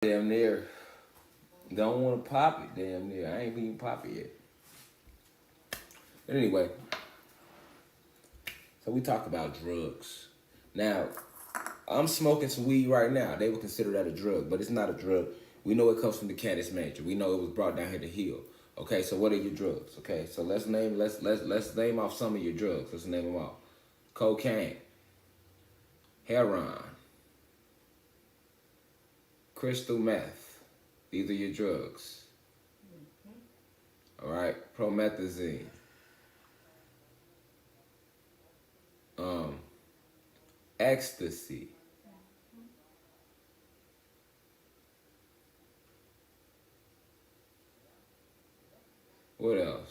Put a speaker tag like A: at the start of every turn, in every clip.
A: Damn near. Don't want to pop it. Damn near. I ain't even pop it yet. But anyway, so we talk about drugs. Now, I'm smoking some weed right now. They would consider that a drug, but it's not a drug. We know it comes from the Canis major. We know it was brought down here to heal. Okay, so what are your drugs? Okay, so let's name off some of your drugs. Let's name them off. Cocaine, heroin, crystal meth. These are your drugs. All right, promethazine. Ecstasy. What else?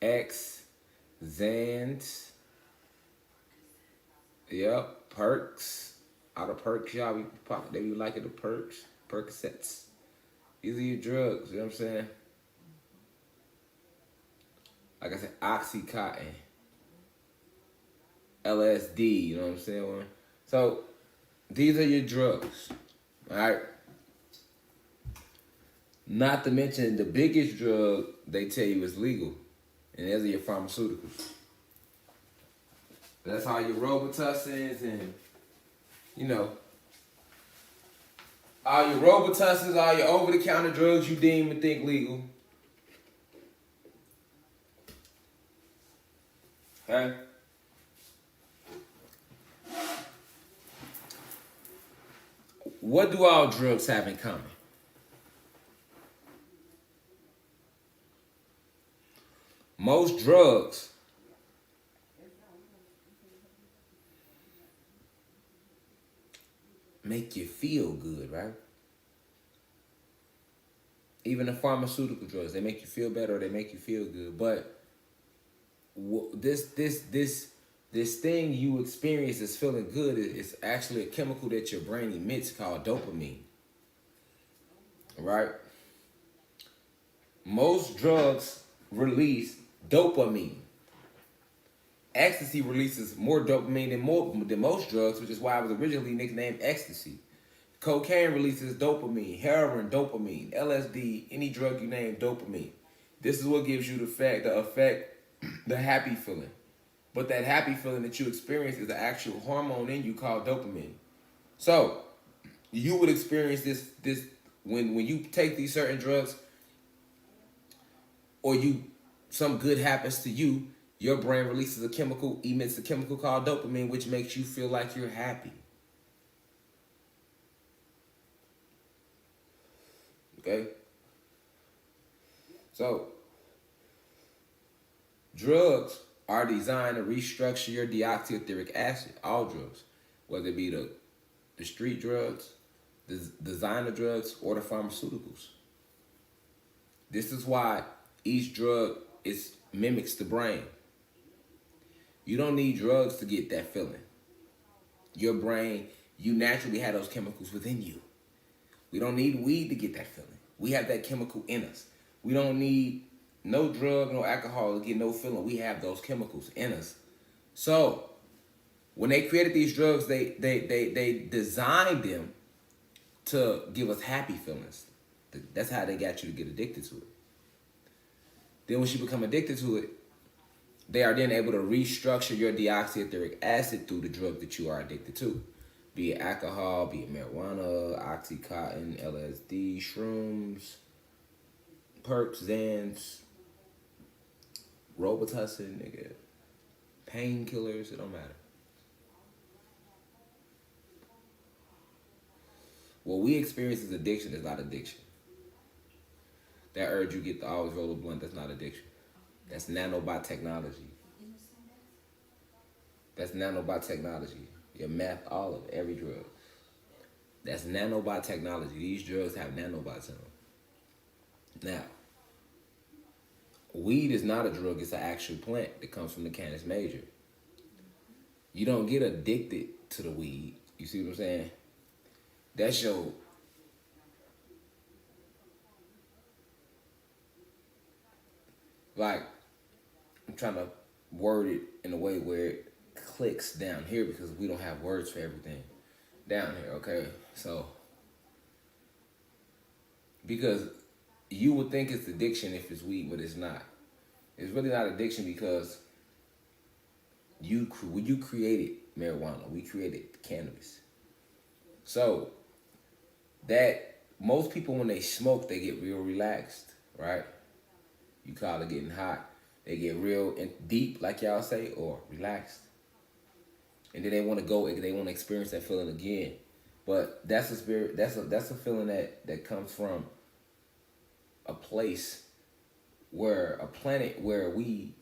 A: X, Xans. Yep, perks. All the perks y'all be pop, they be liking the perks, Percocets. These are your drugs. You know what I'm saying? Like I said, Oxycontin, LSD. You know what I'm saying? So these are your drugs. All right. Not to mention the biggest drug they tell you is legal, and those are your pharmaceuticals. That's all your Robitussin and, you know, all your Robitussin, all your over-the-counter drugs you deem and think legal. Okay? What do all drugs have in common? Most drugs make you feel good, right? Even the pharmaceutical drugs, they make you feel better or they make you feel good. But this thing you experience as feeling good is actually a chemical that your brain emits called dopamine, right? Most drugs release dopamine. Ecstasy releases more dopamine than most drugs, which is why it was originally nicknamed ecstasy. Cocaine releases dopamine, heroin, dopamine, LSD, any drug you name, dopamine. This is what gives you the effect, the happy feeling. But that happy feeling that you experience is the actual hormone in you called dopamine. So you would experience this when you take these certain drugs, or some good happens to you, your brain releases emits a chemical called dopamine, which makes you feel like you're happy. Okay? So, drugs are designed to restructure your deoxyetheric acid, all drugs, whether it be the street drugs, the designer drugs, or the pharmaceuticals. This is why each drug mimics the brain. You don't need drugs to get that feeling. Your brain, you naturally have those chemicals within you. We don't need weed to get that feeling. We have that chemical in us. We don't need no drug, no alcohol to get no feeling. We have those chemicals in us. So when they created these drugs, they designed them to give us happy feelings. That's how they got you to get addicted to it. Then once you become addicted to it, they are then able to restructure your deoxyetheric acid through the drug that you are addicted to. Be it alcohol, be it marijuana, Oxycontin, LSD, shrooms, perks, Xans, Robitussin, nigga, painkillers, it don't matter. What we experience as addiction is not addiction. That urge you get to always roll a blunt, that's not addiction. That's nanobot technology. That's nanobot technology. Your meth, all of it, every drug. That's nanobot technology. These drugs have nanobots in them. Now, weed is not a drug, it's an actual plant that comes from the Canis major. You don't get addicted to the weed. You see what I'm saying? That's your like, I'm trying to word it in a way where it clicks down here because we don't have words for everything. down here, okay? So because you would think it's addiction if it's weed, but it's not. It's really not addiction because when you created marijuana, we created cannabis. So that most people when they smoke, they get real relaxed, right? You call it getting hot. They get real and deep, like y'all say, or relaxed, and then they want to go. They want to experience that feeling again. But that's a spirit. That's a feeling that comes from a place where a planet where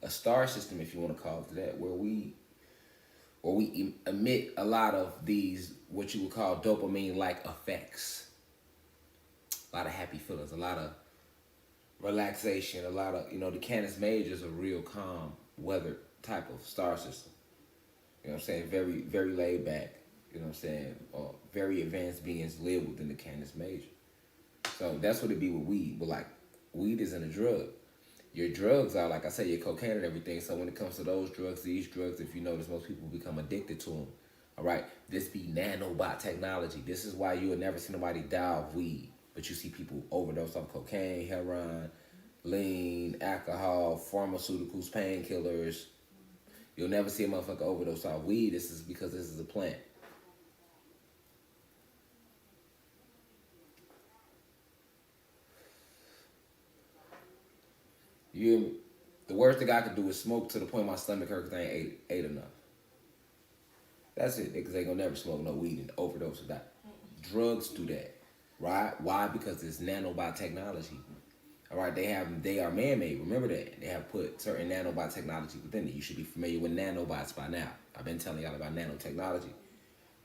A: a star system, if you want to call it that, where we emit a lot of these what you would call dopamine like effects, a lot of happy feelings, a lot of relaxation, a lot of the Canis Major is a real calm weather type of star system. You know what I'm saying? Very very laid back. You know what I'm saying? Very advanced beings live within the Canis Major. So that's what it be with weed. But like weed isn't a drug. Your drugs are, like I say, your cocaine and everything. So when it comes to those drugs, these drugs, if you notice, most people become addicted to them. All right, this be nanobot technology. This is why you will never see nobody die of weed, but you see people overdose on cocaine, heroin, lean, alcohol, pharmaceuticals, painkillers. You'll never see a motherfucker overdose on weed. This is because this is a plant. You, the worst thing I could do is smoke to the point my stomach hurt because I ain't ate enough. That's it, because they gonna never smoke no weed and overdose or die. Drugs do that, right? Why? Because it's nanobot technology. All right, they are man-made. Remember that they have put certain nanobot technology within it. You should be familiar with nanobots by now. I've been telling y'all about nanotechnology.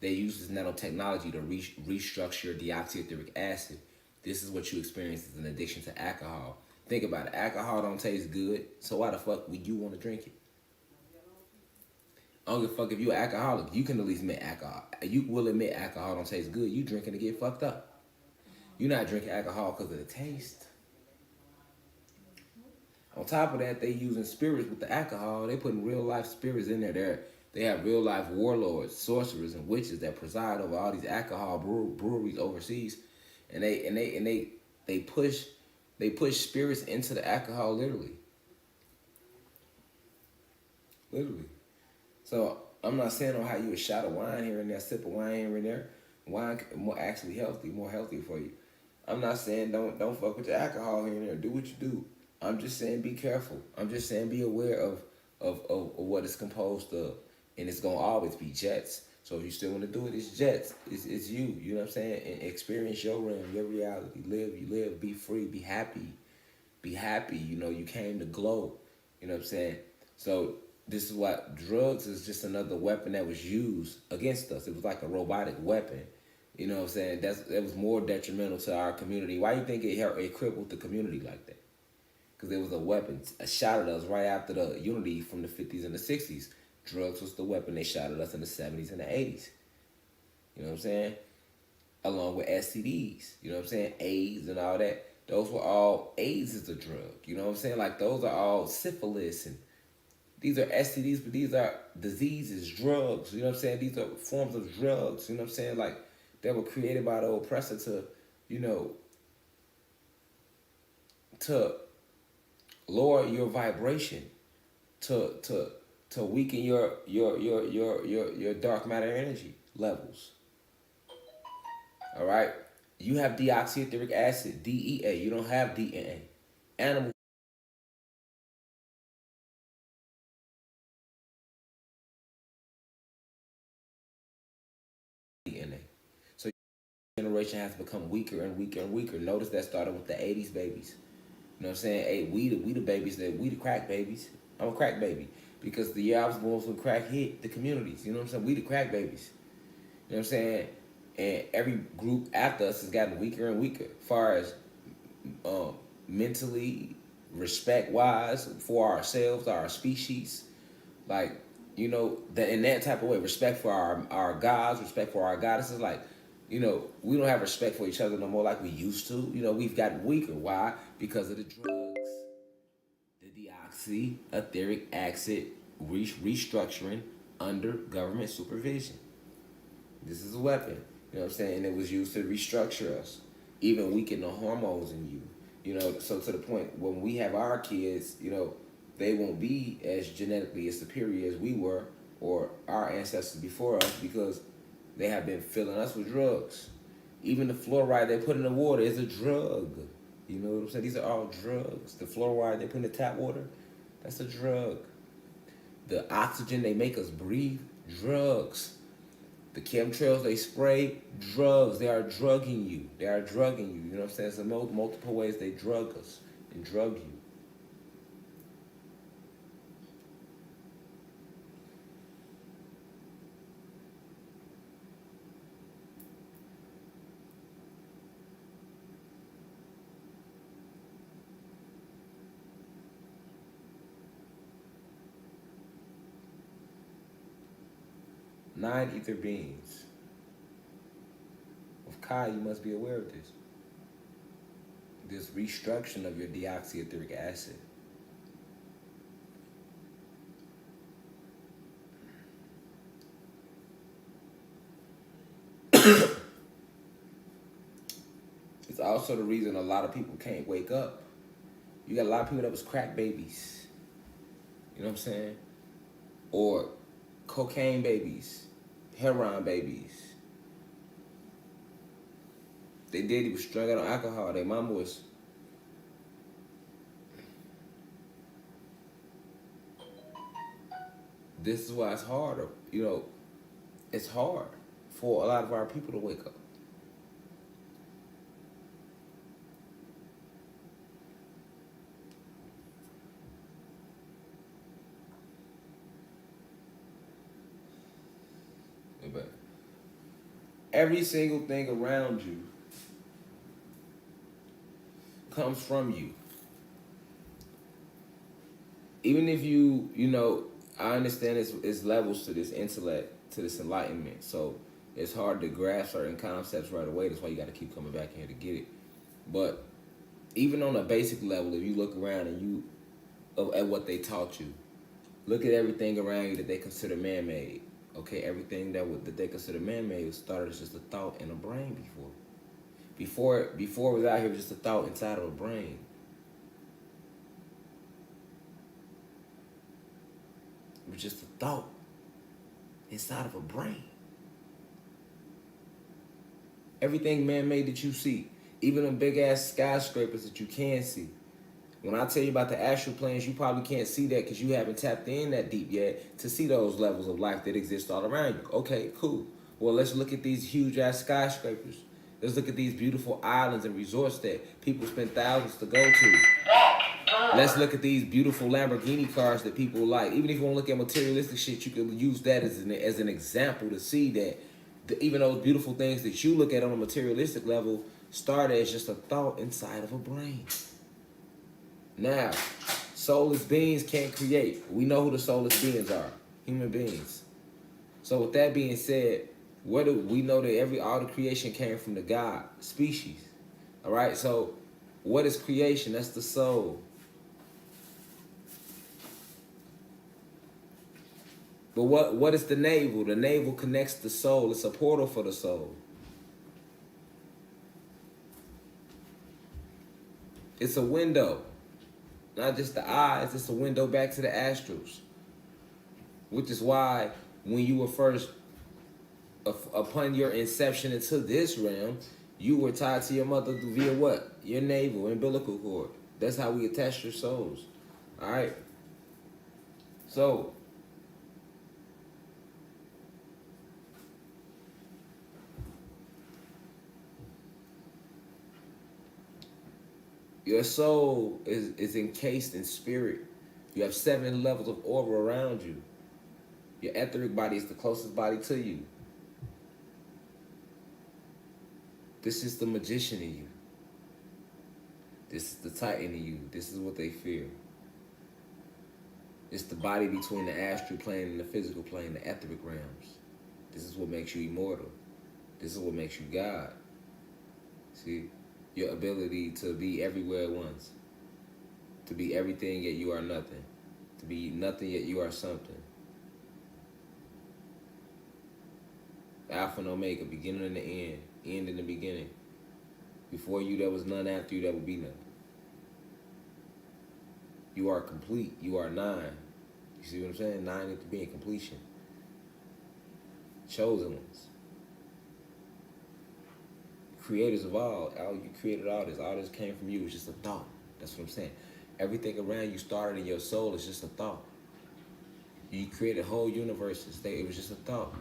A: They use this nanotechnology to restructure deoxyetheric acid. This is what you experience as an addiction to alcohol. Think about it. Alcohol don't taste good, so why the fuck would you want to drink it? I don't give a fuck if you're an alcoholic. You can at least admit alcohol. You will admit alcohol don't taste good. You drinking to get fucked up. You're not drinking alcohol because of the taste. On top of that, they using spirits with the alcohol. They putting real life spirits in there. They have real life warlords, sorcerers, and witches that preside over all these alcohol breweries overseas, and they push spirits into the alcohol literally, literally. So I'm not saying on how you a shot of wine here and there, sip of wine here and there. Wine more actually healthy, more healthy for you. I'm not saying don't fuck with your alcohol here and there. Do what you do. I'm just saying be careful. I'm just saying be aware of what it's composed of. And it's gonna always be jets. So if you still wanna do it, it's jets. It's you. You know what I'm saying? And experience your realm, your reality. You live, be free, be happy. Be happy. You came to glow. You know what I'm saying? So this is what drugs is just another weapon that was used against us. It was like a robotic weapon. You know what I'm saying? That was more detrimental to our community. Why do you think it crippled the community like that? Because it was a weapon. A shot at us right after the unity from the 50s and the 60s. Drugs was the weapon they shot at us in the 70s and the 80s. You know what I'm saying? Along with STDs. You know what I'm saying? AIDS and all that. Those were all, AIDS is a drug. You know what I'm saying? Like those are all syphilis and these are STDs, but these are diseases, drugs. You know what I'm saying? These are forms of drugs. You know what I'm saying? Like they were created by the oppressor you know, to lower your vibration, to weaken your dark matter energy levels. All right, you have deoxyetheric acid, DEA. You don't have DNA. Animal DNA. So your generation has become weaker and weaker and weaker. Notice that started with the '80s babies. You know what I'm saying? Hey, we the babies we the crack babies. I'm a crack baby because the year I was born was when crack hit the communities. You know what I'm saying? We the crack babies. You know what I'm saying? And every group after us has gotten weaker and weaker, as far as um, mentally, respect wise, for ourselves, our species, like that in that type of way, respect for our gods, respect for our goddesses, like. We don't have respect for each other no more like we used to. We've gotten weaker. Why? Because of the drugs, the deoxyetheric acid restructuring under government supervision. This is a weapon. You know what I'm saying? And it was used to restructure us, even weaken the hormones in you. You know, so to the point when we have our kids, you know, they won't be as genetically as superior as we were or our ancestors before us because they have been filling us with drugs. Even the fluoride they put in the water is a drug. You know what I'm saying? These are all drugs. The fluoride they put in the tap water, that's a drug. The oxygen they make us breathe, drugs. The chemtrails they spray, drugs. They are drugging you. They are drugging you. You know what I'm saying? There's multiple ways they drug us and drug you. Nine ether beings. With Kai, you must be aware of this. This restructuring of your deoxyetheric acid. It's also the reason a lot of people can't wake up. You got a lot of people that was crack babies. You know what I'm saying? Or cocaine babies, heroin babies. They daddy was strung out on alcohol. Their mama was. This is why it's harder. You know, it's hard for a lot of our people to wake up. But every single thing around you comes from you. Even if you know, I understand it's levels to this intellect, to this enlightenment. So it's hard to grasp certain concepts right away. That's why you got to keep coming back here to get it. But even on a basic level, if you look around and at what they taught you, look at everything around you that they consider man-made. Okay, everything that they consider man-made started as just a thought in a brain before. Before it was out here, it was just a thought inside of a brain. It was just a thought inside of a brain. Everything man-made that you see, even them big-ass skyscrapers that you can see. When I tell you about the astral planes, you probably can't see that because you haven't tapped in that deep yet to see those levels of life that exist all around you. Okay, cool. Well, let's look at these huge-ass skyscrapers. Let's look at these beautiful islands and resorts that people spend thousands to go to. Let's look at these beautiful Lamborghini cars that people like. Even if you want to look at materialistic shit, you can use that as an example to see that even those beautiful things that you look at on a materialistic level started as just a thought inside of a brain. Now, soulless beings can't create. We know who the soulless beings are. Human beings. So with that being said, we know that all the creation came from the God species. All right? So what is creation? That's the soul. But what is the navel? The navel connects the soul. It's a portal for the soul. It's a window. Not just the eyes, it's a window back to the astrals. Which is why when you were first, upon your inception into this realm, you were tied to your mother via what? Your navel, umbilical cord. That's how we attach your souls. All right? So, your soul is encased in spirit. You have 7 levels of aura around you. Your etheric body is the closest body to you. This is the magician in you. This is the titan in you. This is what they fear. It's the body between the astral plane and the physical plane, the etheric realms. This is what makes you immortal. This is what makes you God. See? Your ability to be everywhere at once. To be everything yet you are nothing. To be nothing yet you are something. Alpha and Omega, beginning and the end and the beginning. Before you, there was none. After you, there will be none. You are complete. You are nine. You see what I'm saying? Nine is to be in completion. Chosen ones. Creators of all. You created all this. All this came from you. It's just a thought. That's what I'm saying. Everything around you started in your soul. It's just a thought. You created whole universes. It was just a thought.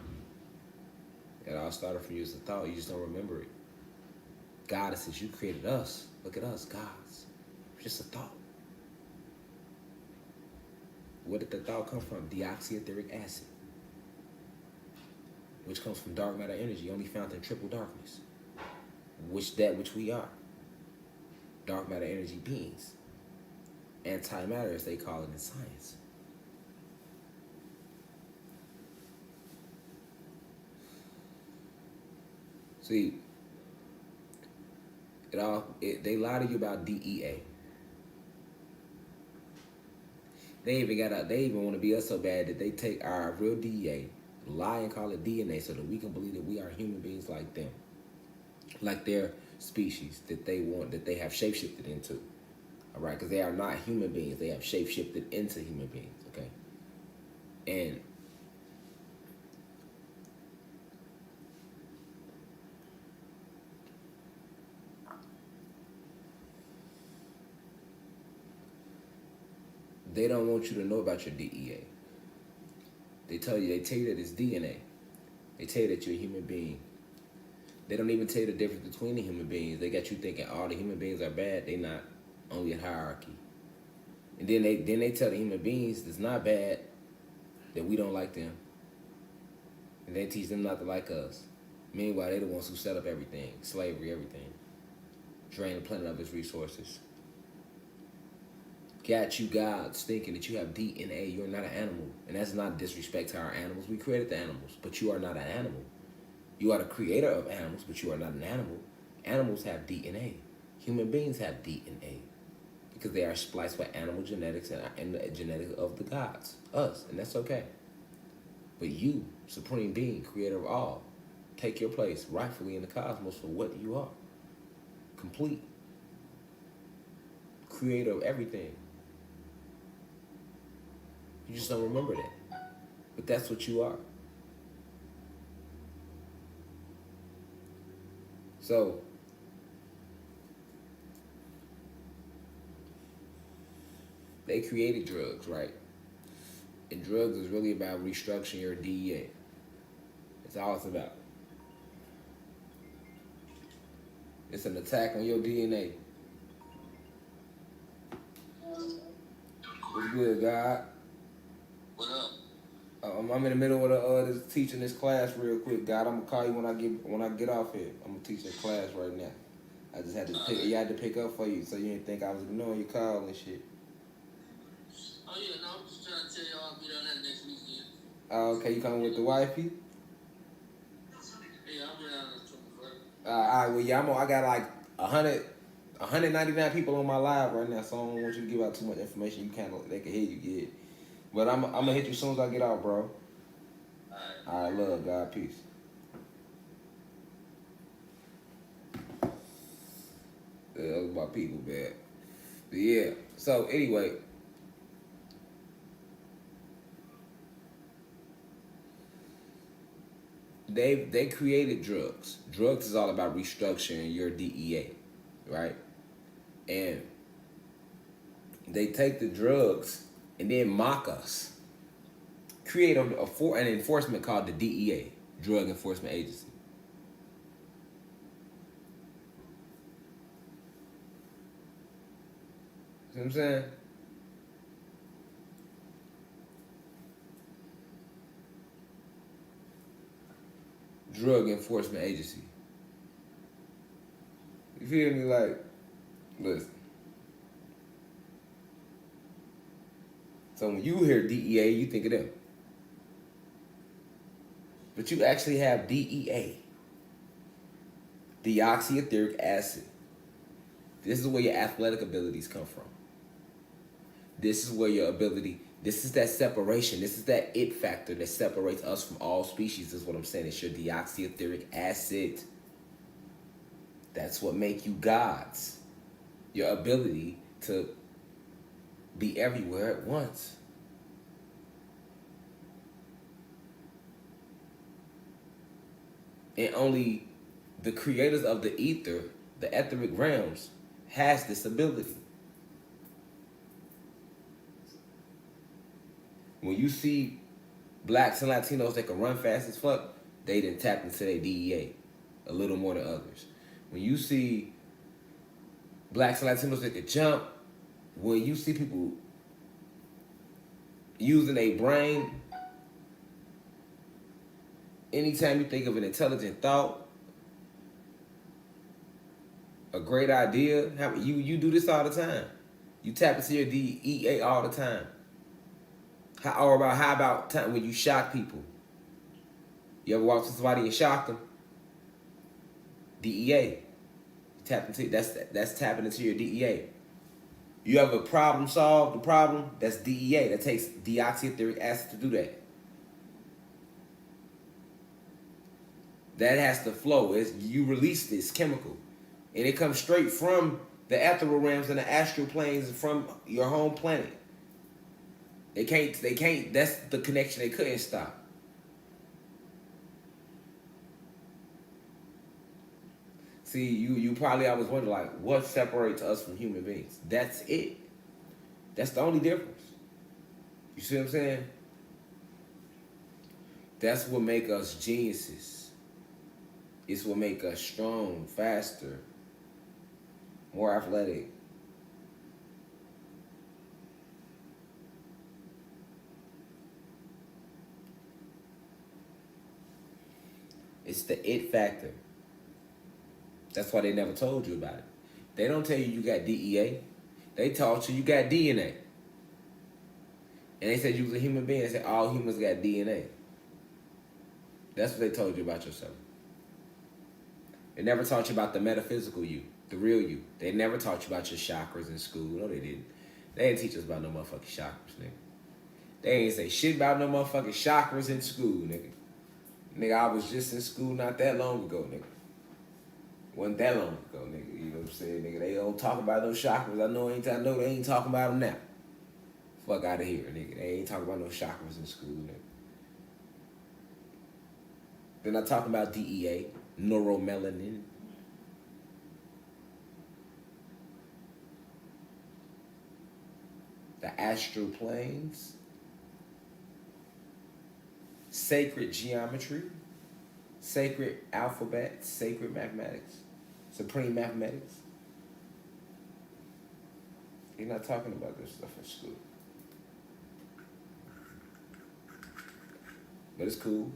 A: It all started from you as a thought. You just don't remember it. Goddesses, you created us. Look at us, gods. It's just a thought. Where did the thought come from? Deoxyetheric acid, which comes from dark matter energy, only found in triple darkness, which we are. Dark matter energy beings. Antimatter, as they call it in science. See, they lie to you about DEA. They even want to be us so bad that they take our real DEA, lie and call it DNA so that we can believe that we are human beings like them. Like their species that they have shapeshifted into. All right, because they are not human beings. They have shapeshifted into human beings, okay? And they don't want you to know about your DEA. They tell you that it's DNA. They tell you that you're a human being. They don't even tell you the difference between the human beings. They got you thinking all the human beings are bad. They not. Only a hierarchy. And then they tell the human beings that's not bad, that we don't like them. And they teach them not to like us. Meanwhile, they're the ones who set up everything. Slavery, everything. Drain the planet of its resources. Got you gods thinking that you have DNA. You're not an animal. And that's not disrespect to our animals. We created the animals, but you are not an animal. You are the creator of animals, but you are not an animal. Animals have DNA. Human beings have DNA. Because they are spliced with animal genetics and the genetics of the gods, us, and that's okay. But you, supreme being, creator of all, take your place rightfully in the cosmos for what you are. Complete. Creator of everything. You just don't remember that. But that's what you are. So, they created drugs, right? And drugs is really about restructuring your DEA. That's all it's about. It's an attack on your DNA. What's good, God?
B: What up?
A: I'm in the middle of this teaching this class real quick, God. I'm gonna call you when I get off here. I'm gonna teach this class right now. I just had to pick up for you, so you didn't think I was ignoring your call and shit.
B: Oh yeah, no, I'm just trying to tell y'all I'll be down there next weekend.
A: Okay, you coming with the wifey?
B: Yeah, I'll be down there the 21st.
A: All right, well, yeah, I got like 199 people on my live right now, so I don't want you to give out too much information. They can hear you good. But I'm gonna hit you as soon as I get out, bro. All right, love, God, peace. Yeah, that was my people, man. But yeah, so anyway. They created drugs. Drugs is all about restructuring your DEA, right? And they take the drugs and then mock us. Create an enforcement called the DEA, Drug Enforcement Agency. See what I'm saying? Drug Enforcement Agency. You feel me? Like, listen. So when you hear DEA, you think of them. But you actually have DEA. Deoxyetheric acid. This is where your athletic abilities come from. This is where your ability, This is that separation. This is that it factor that separates us from all species, is what I'm saying. It's your deoxyetheric acid. That's what make you gods. Your ability to be everywhere at once. And only the creators of the ether, the etheric realms, has this ability. When you see blacks and Latinos that can run fast as fuck, they didn't tap into their DEA a little more than others. When you see blacks and Latinos that can jump, when you see people using their brain, anytime you think of an intelligent thought, a great idea, you do this all the time. You tap into your DEA all the time. How about time when you shock people? You ever walk to somebody and shock them? DEA. That's tapping into your DEA. You have a problem, solve the problem, that's DEA. That takes deoxyetheric acid to do that. That has to flow. You release this chemical. And it comes straight from the ethereal realms and the astral planes from your home planet. They can't, that's the connection they couldn't stop. See, you probably always wonder, like, what separates us from human beings? That's it. That's the only difference. You see what I'm saying? That's what make us geniuses. It's what make us strong, faster, more athletic. It's the it factor. That's why they never told you about it. They don't tell you got DEA. They taught you got DNA. And they said you was a human being. They said all humans got DNA. That's what they told you about yourself. They never taught you about the metaphysical you, the real you. They never taught you about your chakras in school. No, they didn't. They didn't teach us about no motherfucking chakras, nigga. They ain't say shit about no motherfucking chakras in school, nigga. Nigga, I was just in school not that long ago, nigga. Wasn't that long ago, nigga. You know what I'm saying, nigga? They don't talk about those chakras. I know they ain't talking about them now. Fuck out of here, nigga. They ain't talking about no chakras in school, nigga. They're not talking about DEA, neuromelanin. The astral planes. Sacred geometry. Sacred alphabet. Sacred mathematics. Supreme mathematics. You're not talking about this stuff in school. But it's cool.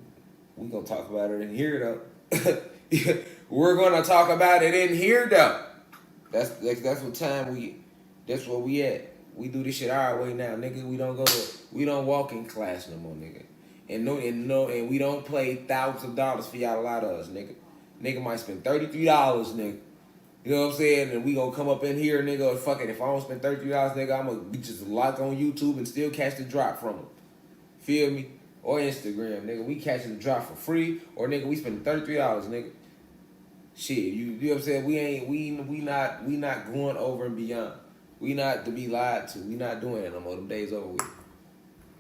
A: We're going to talk about it in here, though. We're going to talk about it in here, though. That's what time that's where we at. We do this shit our way now, nigga. We don't walk in class no more, nigga. And we don't pay thousands of dollars for y'all to lie to us, nigga. Nigga might spend $33, nigga. You know what I'm saying? And we gonna come up in here, nigga, fucking, if I don't spend $33, nigga, I'm gonna just lock on YouTube and still catch the drop from them. Feel me? Or Instagram, nigga. We catching the drop for free, or nigga, we spending $33, nigga. Shit, you know what I'm saying? We not going over and beyond. We not to be lied to. We not doing it no more. Them days over with.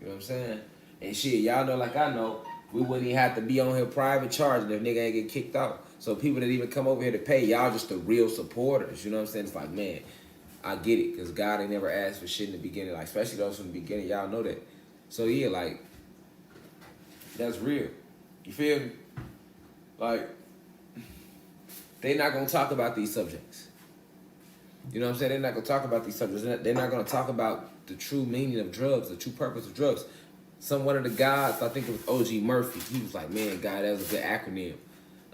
A: You know what I'm saying? And shit, y'all know like I know, we wouldn't even have to be on here private charging if nigga ain't get kicked out. So people that even come over here to pay, y'all just the real supporters. You know what I'm saying? It's like, man, I get it, because God ain't never asked for shit in the beginning. Like, especially those from the beginning, y'all know that. So yeah, like, that's real. You feel me? Like, they not gonna talk about these subjects. You know what I'm saying? They're not gonna talk about these subjects. They're not gonna talk about the true meaning of drugs, the true purpose of drugs. One of the guys, I think it was O.G. Murphy, he was like, man, God, that was a good acronym.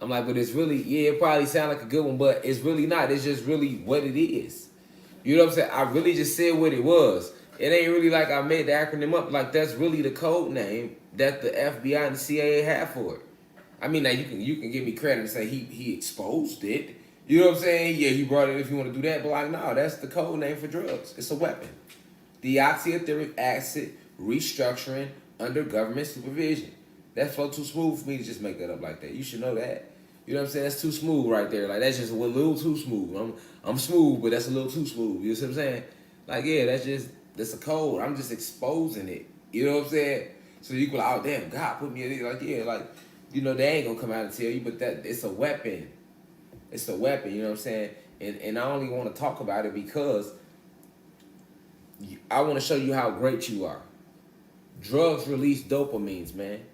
A: I'm like, but it's really, yeah, it probably sound like a good one, but it's really not. It's just really what it is. You know what I'm saying? I really just said what it was. It ain't really like I made the acronym up. Like, that's really the code name that the FBI and the CIA have for it. I mean, now you can give me credit and say he exposed it. You know what I'm saying? Yeah, he brought it if you want to do that. But like, no, that's the code name for drugs. It's a weapon. Deoxyetheric acid restructuring under government supervision. That flow too smooth for me to just make that up like that. You should know that. You know what I'm saying? That's too smooth right there. Like that's just a little too smooth. I'm smooth, but that's a little too smooth. You know what I'm saying? Like yeah, that's a code. I'm just exposing it. You know what I'm saying? So you go, oh damn, God put me in it. Like yeah, like you know they ain't gonna come out and tell you, but that it's a weapon. It's a weapon. You know what I'm saying? And I only want to talk about it because I want to show you how great you are. Drugs release dopamines, man.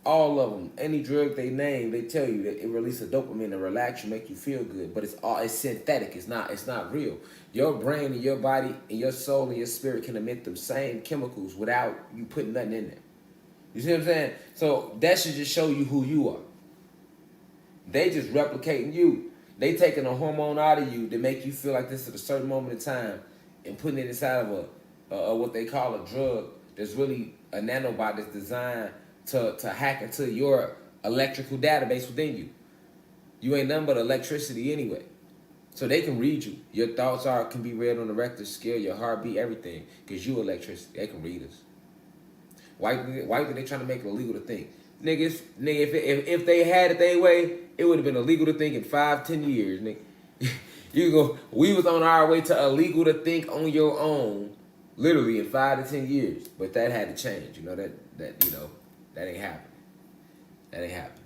A: All of them. Any drug they name, they tell you that it releases a dopamine to relax you, make you feel good. But it's synthetic. It's not real. Your brain and your body and your soul and your spirit can emit them same chemicals without you putting nothing in there. You see what I'm saying? So that should just show you who you are. They just replicating you. They taking a hormone out of you to make you feel like this at a certain moment in time and putting it inside of a what they call a drug that's really a nanobot that's designed to hack into your electrical database within you. You ain't nothing but electricity anyway. So they can read you. Your thoughts can be read on the Richter scale, your heartbeat, everything. Because you electricity. They can read us. Why are they trying to make it illegal to think? Niggas, if they had it their way, it would have been illegal to think in 5-10 years, nigga. We was on our way to illegal to think on your own, literally in 5 to 10 years. But that had to change. You know that ain't happening. That ain't happening.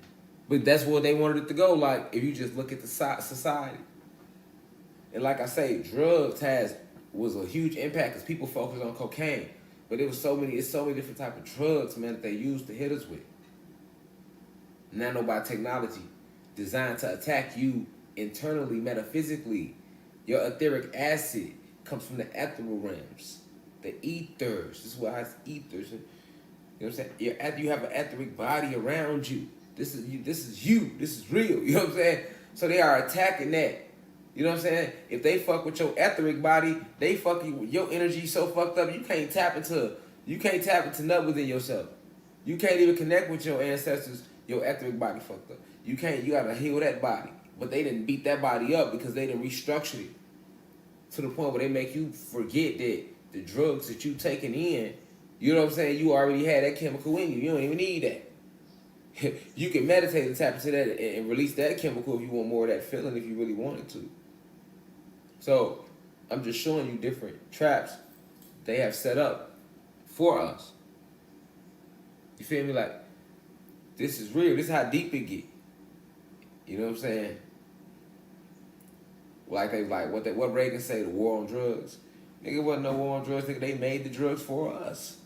A: But that's where they wanted it to go. Like if you just look at the society, and like I say, drugs was a huge impact because people focus on cocaine. But it's so many different type of drugs, man, that they use to hit us with. Nanobot technology designed to attack you internally, metaphysically. Your etheric acid comes from the ethereal realms, the ethers. This is why it's ethers. You know what I'm saying? You have an etheric body around you. This is you. This is you. This is real. You know what I'm saying? So they are attacking that. You know what I'm saying? If they fuck with your etheric body, they fuck you with your energy so fucked up you can't tap into nothing within yourself. You can't even connect with your ancestors. Your etheric body fucked up. You gotta heal that body. But they didn't beat that body up because they didn't restructure it to the point where they make you forget that the drugs that you taking in, you know what I'm saying, you already had that chemical in you. You don't even need that. You can meditate and tap into that and release that chemical if you want more of that feeling, if you really wanted to. So I'm just showing you different traps they have set up for us. You feel me? Like, this is real. This is how deep it get. You know what I'm saying? Like what Reagan say, the war on drugs. Nigga, it wasn't no war on drugs. Nigga, they made the drugs for us.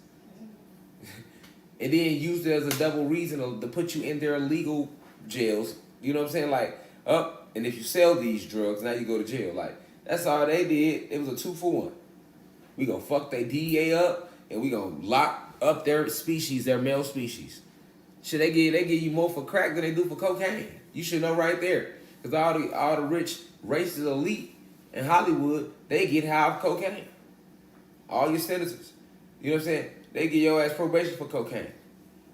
A: And then used it as a double reason to put you in their illegal jails. You know what I'm saying? Like, and if you sell these drugs, now you go to jail. Like, that's all they did. It was a 2-for-1. We gonna fuck their DEA up, and we gonna lock up their species, their male species. Shit, they give you more for crack than they do for cocaine. You should know right there. Because all the rich, racist elite in Hollywood, they get high off cocaine. All your senators. You know what I'm saying? They get your ass probation for cocaine.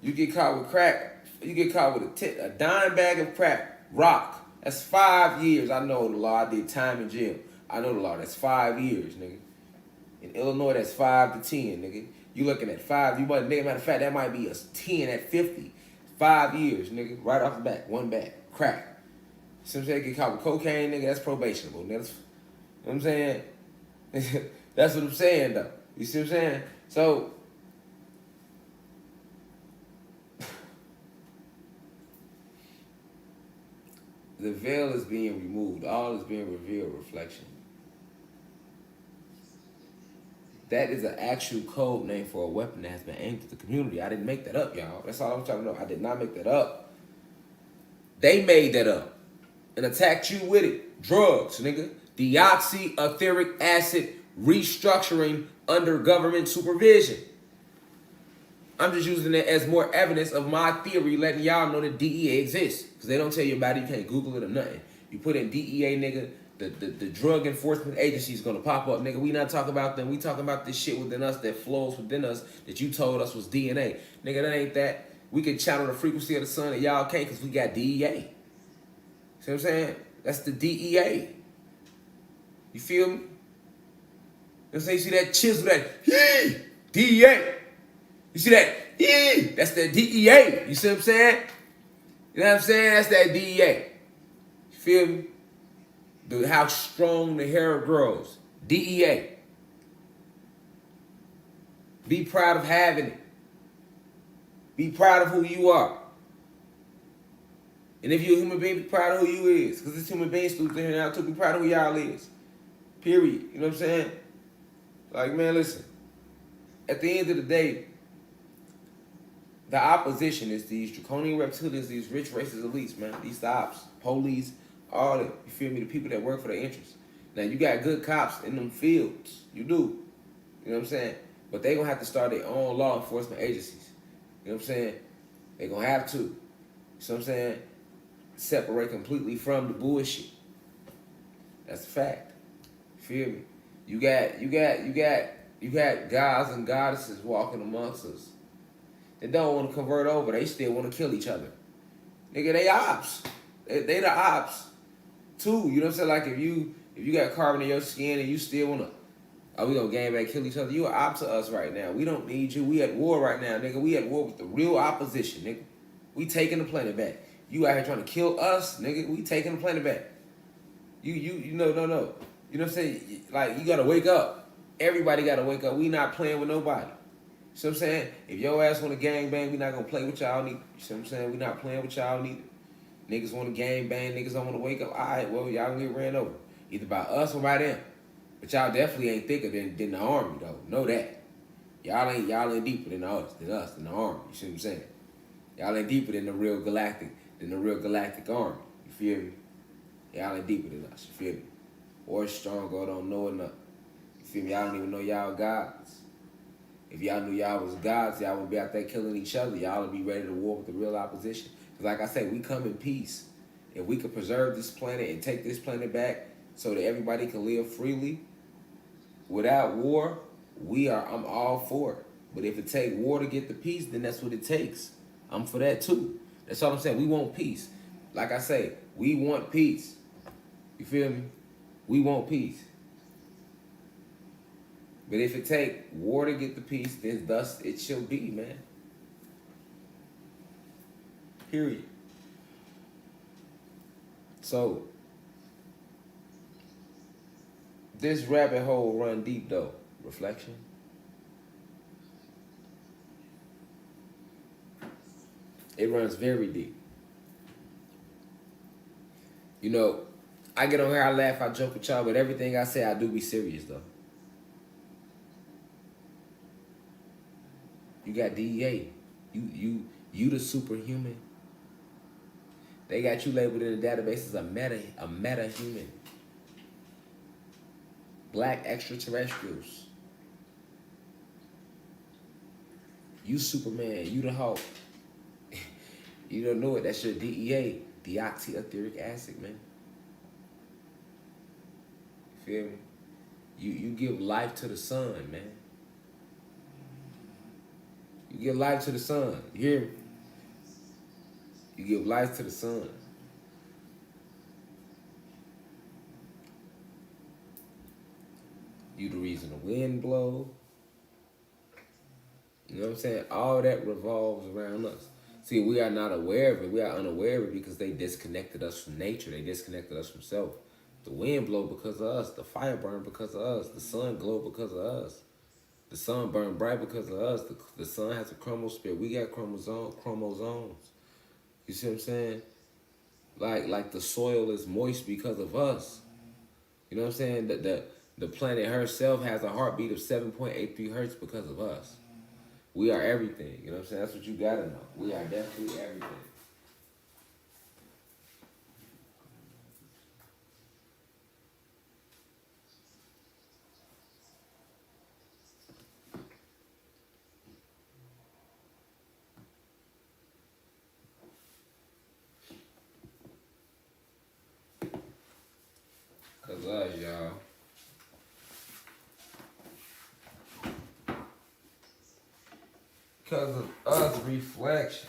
A: You get caught with crack. You get caught with a dime bag of crack. Rock. That's 5 years. I know the law. I did time in jail. I know the law. That's 5 years, nigga. In Illinois, that's 5 to 10, nigga. You looking at 5. You might, nigga, matter of fact, that might be a 10 at 50. 5 years, nigga. Right off the bat. One bag. Crack. Some say get caught with cocaine, nigga. That's probationable. That's, you know what I'm saying? That's what I'm saying, though. You see what I'm saying? So, the veil is being removed. All is being revealed. Reflection. That is an actual code name for a weapon that has been aimed at the community. I didn't make that up, y'all. That's all I'm trying to know. I did not make that up. They made that up and attacked you with it. Drugs, nigga. Deoxyetheric acid restructuring under government supervision. I'm just using it as more evidence of my theory, letting y'all know that DEA exists. Because they don't tell you about it. You can't Google it or nothing. You put in DEA, nigga, the drug enforcement agency is going to pop up. Nigga, we not talking about them. We talking about this shit within us that flows within us that you told us was DNA. Nigga, that ain't that. We can channel the frequency of the sun and y'all can't because we got DEA. See what I'm saying? That's the DEA. You feel me? You see that chisel, that DEA. You see that? Yeah, that's that DEA. You see what I'm saying? You know what I'm saying? That's that DEA. You feel me? How strong the hair grows. DEA. Be proud of having it. Be proud of who you are. And if you're a human being, be proud of who you is. Because this human being students in here now too. Be proud of who y'all is. Period. You know what I'm saying? Like, man, listen. At the end of the day, the opposition is these draconian reptilians, these rich racist elites, man. These ops, police, all that. You feel me? The people that work for their interests. Now, you got good cops in them fields. You do. You know what I'm saying? But they going to have to start their own law enforcement agencies. You know what I'm saying? They going to have to. You know what I'm saying? Separate completely from the bullshit. That's a fact. You feel me? You got gods and goddesses walking amongst us. They don't want to convert over. They still want to kill each other. Nigga, they ops. They the ops too. You know what I'm saying? Like if you got carbon in your skin and you still wanna, oh, we gonna gang bang kill each other. You an op to us right now. We don't need you. We at war right now, nigga. We at war with the real opposition, nigga. We taking the planet back. You out here trying to kill us, nigga. We taking the planet back. You know, no. You know what I'm saying? Like, you gotta wake up. Everybody gotta wake up. We not playing with nobody. You see what I'm saying? If your ass want to gang bang, we not gonna play with y'all neither. You see what I'm saying? We not playing with y'all neither. Niggas want to gang bang, niggas don't want to wake up. Alright, well, y'all gonna get ran over. Either by us or by them. But y'all definitely ain't thicker than the army, though. Know that. Y'all ain't deeper than the army. You see what I'm saying? Y'all ain't deeper than the real galactic army. You feel me? Y'all ain't deeper than us. You feel me? Or strong or don't know enough. You feel me? Y'all don't even know y'all gods. If y'all knew y'all was gods, y'all wouldn't be out there killing each other. Y'all would be ready to war with the real opposition. Because like I said, we come in peace. If we could preserve this planet and take this planet back so that everybody can live freely without war, I'm all for it. But if it takes war to get the peace, then that's what it takes. I'm for that too. That's all I'm saying. We want peace. Like I say, we want peace. You feel me? We want peace. But if it take war to get the peace, then thus it shall be, man. Period. So, this rabbit hole run deep, though. Reflection. It runs very deep. You know, I get on here, I laugh, I joke with y'all, but everything I say, I do be serious, though. You got DEA. You the superhuman. They got you labeled in the database as a meta-human. Black extraterrestrials. You Superman. You the Hulk. You don't know it. That's your DEA. Deoxyetheric acid, man. Feel me? You give life to the sun, man. You give life to the sun. You hear me? You give life to the sun. You the reason the wind blow. You know what I'm saying? All that revolves around us. See, we are not aware of it. We are unaware of it because they disconnected us from nature. They disconnected us from self. The wind blow because of us. The fire burn because of us. The sun glow because of us. The sun burn bright because of us. The sun has a chromosphere. We got chromosomes. You see what I'm saying? Like the soil is moist because of us. You know what I'm saying? The planet herself has a heartbeat of 7.83 hertz because of us. We are everything. You know what I'm saying? That's what you gotta know. We are definitely everything. Cause us, y'all. Because of us reflections.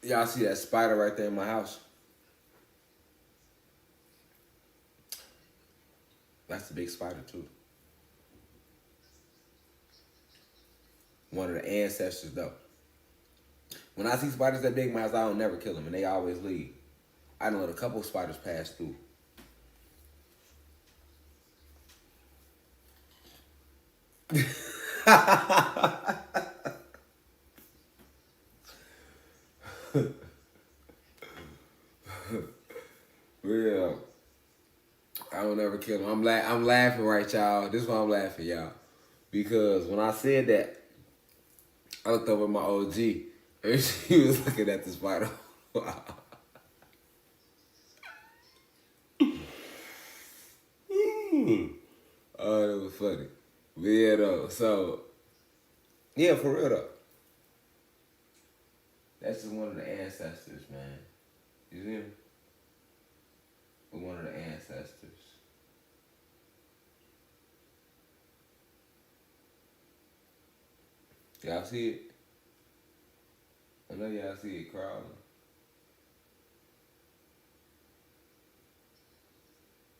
A: Y'all see that spider right there in my house? That's a big spider too. One of the ancestors though. When I see spiders that big in my house, I don't never kill them, and they always leave. I done let a couple spiders pass through. Yeah, I don't ever kill them. I'm laughing right, y'all. This is why I'm laughing, y'all. Because when I said that, I looked over at my OG, and she was looking at the spider. Wow. Oh, that was funny. But yeah, though. So, yeah, for real, though. That's just one of the ancestors, man. You see me? One of the ancestors. Y'all see it? I know y'all see it crawling.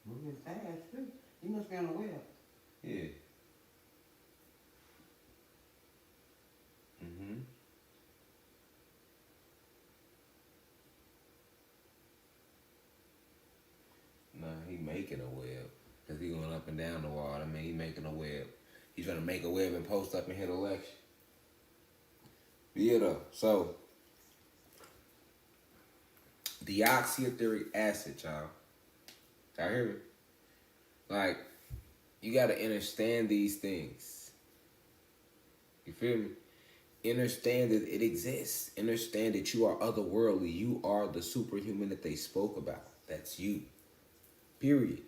C: Moving fast, too. He must be on the web.
A: Yeah. Mm-hmm. Nah, he making a web. Because he going up and down the wall. I mean, he making a web. He's trying to make a web and post up and hit election. But yeah, though. So, deoxyetheric acid, y'all. Y'all hear me? Like, you got to understand these things. You feel me? Understand that it exists. Understand that you are otherworldly. You are the superhuman that they spoke about. That's you. Period.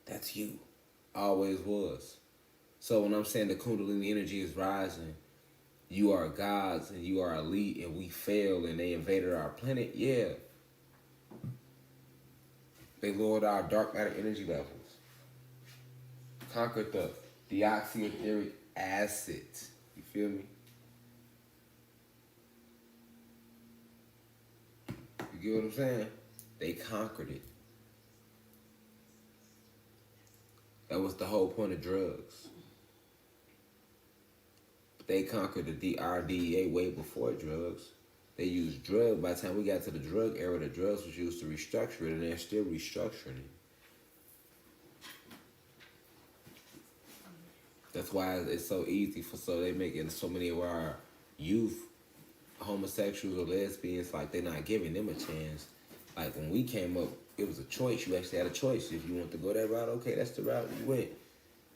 A: That's you. Always was. So when I'm saying the Kundalini energy is rising, you are gods and you are elite and we failed and they invaded our planet, yeah. They lowered our dark matter energy levels. Conquered the deoxyetheric acid. You feel me? You get what I'm saying? They conquered it. That was the whole point of drugs. But they conquered the DRDA way before drugs. They used drugs. By the time we got to the drug era, the drugs was used to restructure it, and they're still restructuring it. That's why it's so easy so they making so many of our youth homosexuals or lesbians, like they're not giving them a chance. Like when we came up, it was a choice. You actually had a choice. If you want to go that route, okay, that's the route you went.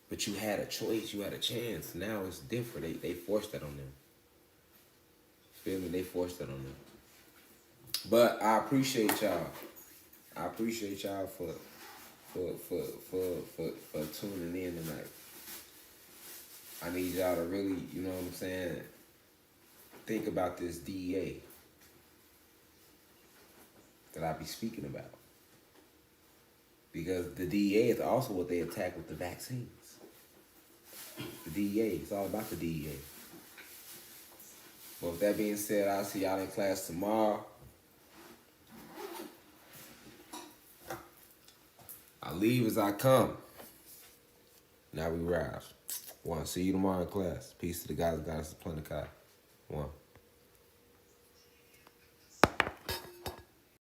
A: But you had a choice. You had a chance. Now it's different. They forced that on them. Feel me? They forced that on them. But I appreciate y'all. I appreciate y'all for tuning in tonight. I need y'all to really, you know what I'm saying, think about this DEA that I be speaking about. Because the DEA is also what they attack with the vaccines. The DEA, it's all about the DEA. But with that being said, I'll see y'all in class tomorrow. I leave as I come. Now we rise. One, see you tomorrow in class. Peace to the guys, goddesses, Planet Kai. One.